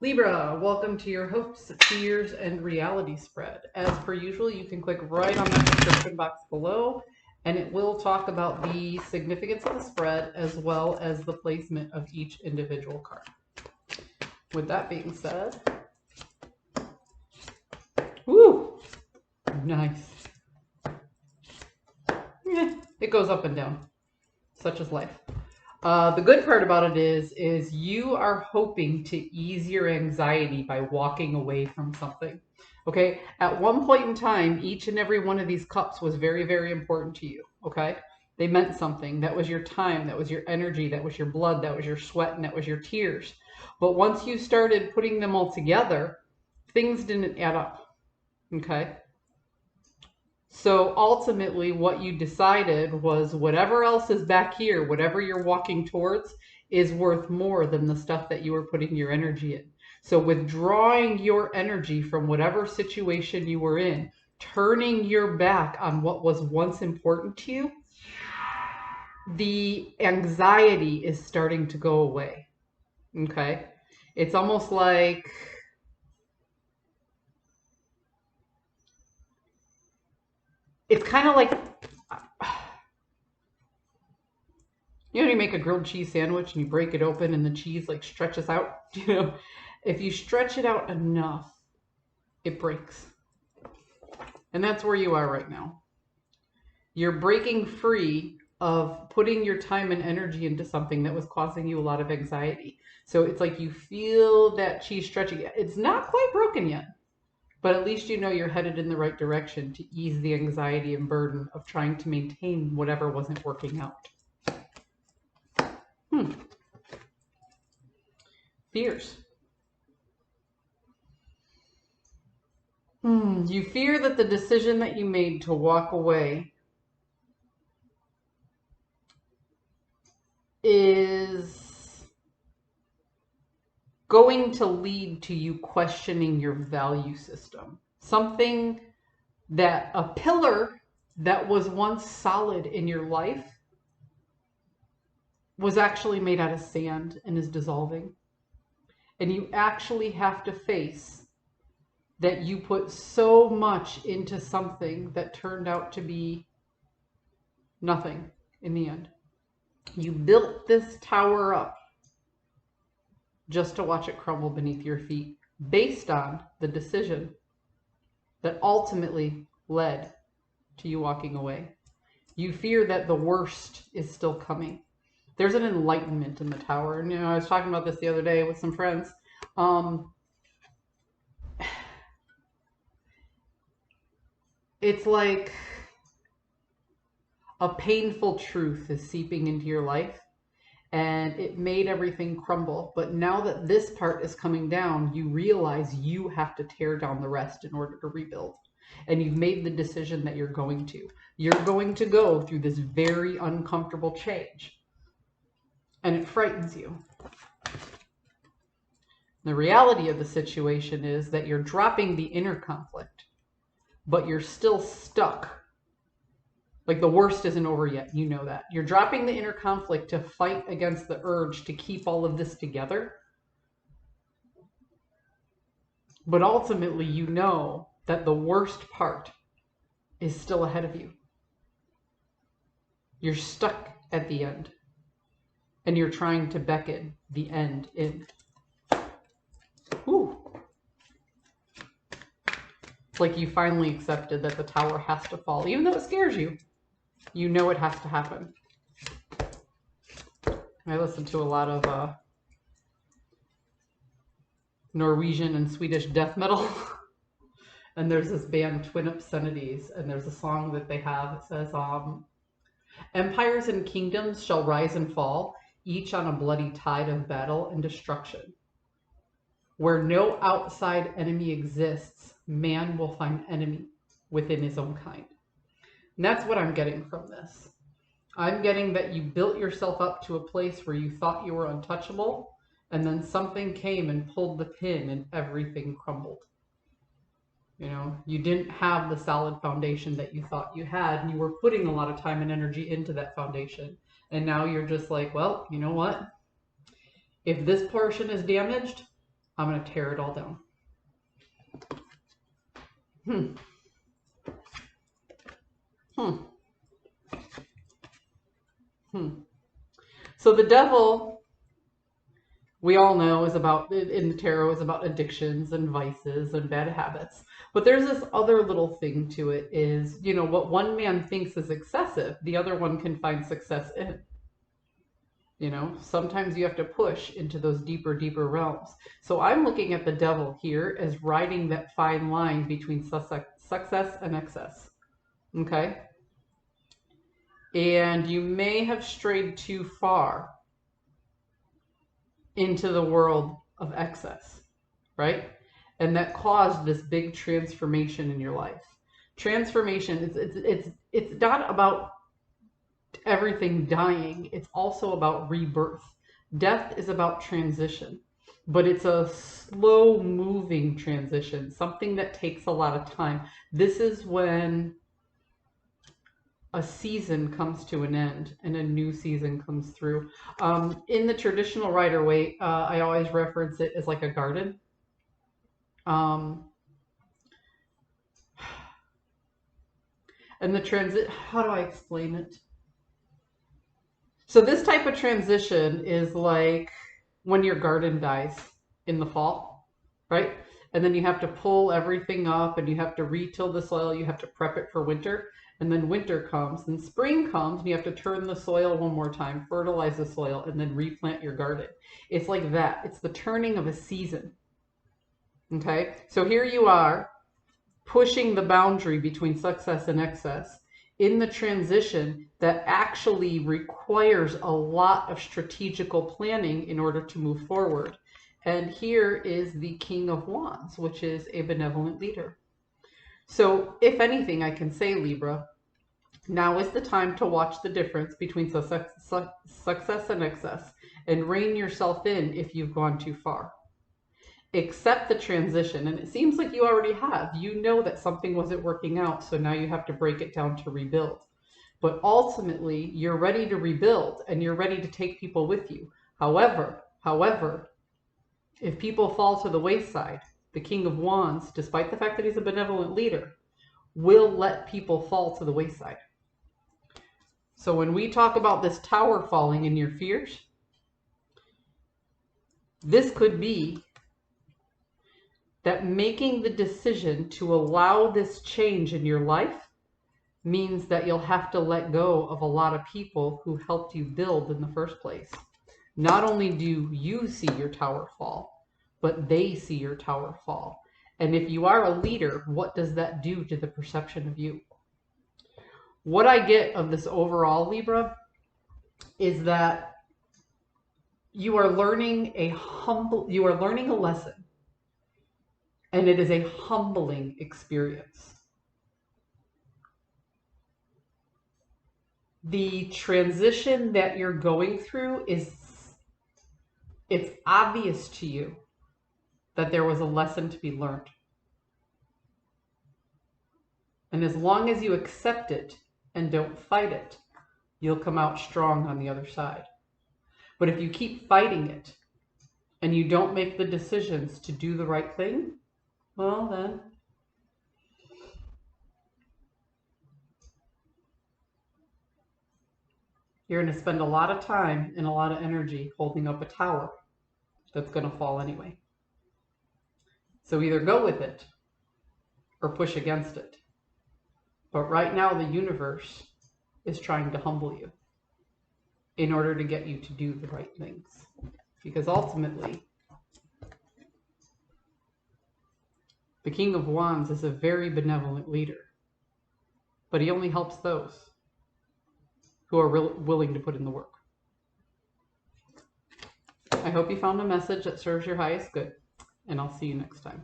Libra, welcome to your hopes, fears, and reality spread. As per usual, you can click right on that description box below, and it will talk about the significance of the spread as well as the placement of each individual card. With that being said, woo, nice. It goes up and down, such is life. The good part about it is you are hoping to ease your anxiety by walking away from something. Okay. At one point in time, each and every one of these cups was very, very important to you. Okay. They meant something. That was your time. That was your energy. That was your blood. That was your sweat. And that was your tears. But once you started putting them all together, things didn't add up. Okay. So ultimately, what you decided was whatever else is back here, whatever you're walking towards, is worth more than the stuff that you were putting your energy in. So withdrawing your energy from whatever situation you were in, turning your back on what was once important to you, the anxiety is starting to go away. Okay? It's almost like it's kind of like you know, you make a grilled cheese sandwich and you break it open and the cheese like stretches out. You know, if you stretch it out enough, it breaks. And that's where you are right now. You're breaking free of putting your time and energy into something that was causing you a lot of anxiety. So it's like you feel that cheese stretching. It's not quite broken yet, but at least you know you're headed in the right direction to ease the anxiety and burden of trying to maintain whatever wasn't working out. Fears. You fear that the decision that you made to walk away is going to lead to you questioning your value system. Something that a pillar that was once solid in your life was actually made out of sand and is dissolving. And you actually have to face that you put so much into something that turned out to be nothing in the end. You built this tower up just to watch it crumble beneath your feet based on the decision that ultimately led to you walking away. You fear that the worst is still coming. There's an enlightenment in the tower. And, you know, I was talking about this the other day with some friends. It's like a painful truth is seeping into your life and it made everything crumble. But now that this part is coming down, you realize you have to tear down the rest in order to rebuild. And you've made the decision that you're going to. You're going to go through this very uncomfortable change. And it frightens you. The reality of the situation is that you're dropping the inner conflict, but you're still stuck. Like the worst isn't over yet. You know that. You're dropping the inner conflict to fight against the urge to keep all of this together. But ultimately, you know that the worst part is still ahead of you. You're stuck at the end. And you're trying to beckon the end in. Ooh. It's like you finally accepted that the tower has to fall. Even though it scares you, you know it has to happen. I listen to a lot of Norwegian and Swedish death metal. And there's this band, Twin Obscenities, and there's a song that they have. It says, empires and kingdoms shall rise and fall, each on a bloody tide of battle and destruction. Where no outside enemy exists, man will find enemy within his own kind. And that's what I'm getting from this. I'm getting that you built yourself up to a place where you thought you were untouchable, and then something came and pulled the pin and everything crumbled. You know, you didn't have the solid foundation that you thought you had, and you were putting a lot of time and energy into that foundation. And now you're just like, well, you know what? If this portion is damaged, I'm going to tear it all down. Hmm. Hmm. Hmm. So the devil, we all know, is about, in the tarot, is about addictions and vices and bad habits. But there's this other little thing to it is, you know, what one man thinks is excessive, the other one can find success in. You know, sometimes you have to push into those deeper, deeper realms. So I'm looking at the devil here as riding that fine line between success and excess. Okay? And you may have strayed too far into the world of excess, right? And that caused this big transformation in your life. Transformation, it's not about everything dying, it's also about rebirth. Death is about transition, but it's a slow moving transition, something that takes a lot of time. This is when a season comes to an end and a new season comes through. In the traditional Rider-Waite, I always reference it as like a garden. And the transit, how do I explain it? So this type of transition is like when your garden dies in the fall, right? And then you have to pull everything up and you have to re-till the soil. You have to prep it for winter. And then winter comes and spring comes and you have to turn the soil one more time, fertilize the soil, and then replant your garden. It's like that. It's the turning of a season. Okay? So here you are pushing the boundary between success and excess in the transition that actually requires a lot of strategical planning in order to move forward. And here is the King of Wands, which is a benevolent leader. So if anything, I can say, Libra, now is the time to watch the difference between success and excess and rein yourself in if you've gone too far. Accept the transition, and it seems like you already have. You know that something wasn't working out, so now you have to break it down to rebuild. But ultimately, you're ready to rebuild, and you're ready to take people with you. However, if people fall to the wayside, the King of Wands, despite the fact that he's a benevolent leader, will let people fall to the wayside. So when we talk about this tower falling in your fears, this could be that making the decision to allow this change in your life means that you'll have to let go of a lot of people who helped you build in the first place. Not only do you see your tower fall, but they see your tower fall. And if you are a leader, what does that do to the perception of you? What I get of this overall, Libra, is that you are learning a lesson. And it is a humbling experience. The transition that you're going through it's obvious to you that there was a lesson to be learned. And as long as you accept it and don't fight it, you'll come out strong on the other side. But if you keep fighting it and you don't make the decisions to do the right thing, well then, you're going to spend a lot of time and a lot of energy holding up a tower that's going to fall anyway. So either go with it or push against it. But right now the universe is trying to humble you in order to get you to do the right things. Because ultimately, the King of Wands is a very benevolent leader, but he only helps those who are willing to put in the work. I hope you found a message that serves your highest good, and I'll see you next time.